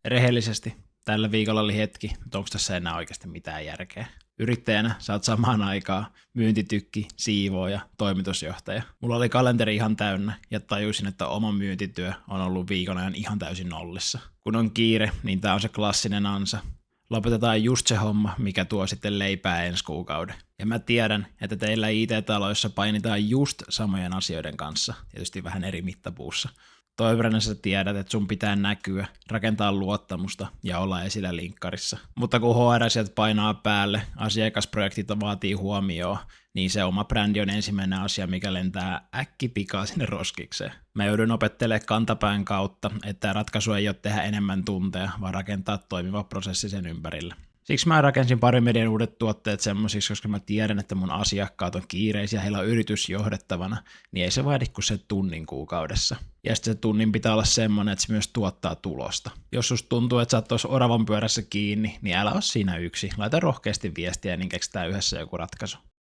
Rehellisesti, tällä viikolla oli hetki, että onko tässä enää oikeasti mitään järkeä. Yrittäjänä sä oot samaan aikaan myyntitykki, siivooja, toimitusjohtaja. Mulla oli kalenteri ihan täynnä ja tajusin, että oma myyntityö on ollut viikon ajan ihan täysin nollissa. Kun on kiire, niin tää on se klassinen ansa. Lopetetaan just se homma, mikä tuo sitten leipää ensi kuukauden. Ja mä tiedän, että teillä IT-taloissa painitaan just samojen asioiden kanssa, tietysti vähän eri mittapuussa. Toivottavasti sä tiedät, että sun pitää näkyä, rakentaa luottamusta ja olla esillä linkkarissa. Mutta kun HR-asiat painaa päälle, asiakasprojektit vaatii huomioon, niin se oma brändi on ensimmäinen asia, mikä lentää äkkipikaa sinne roskikseen. Mä joudun opettelemaan kantapään kautta, että ratkaisu ei ole tehdä enemmän tunteja, vaan rakentaa toimiva prosessi sen ympärillä. Siksi mä rakensin Parimedian uudet tuotteet semmosiksi, koska mä tiedän, että mun asiakkaat on kiireisiä, heillä on yritys johdettavana, niin ei se vaadi kuin se tunnin kuukaudessa. Ja sitten se tunnin pitää olla semmonen, että se myös tuottaa tulosta. Jos susta tuntuu, että sä oot tuossa oravan pyörässä kiinni, niin älä ole siinä yksi. Laita rohkeasti viestiä, niin keksitään yhdessä joku ratkaisu.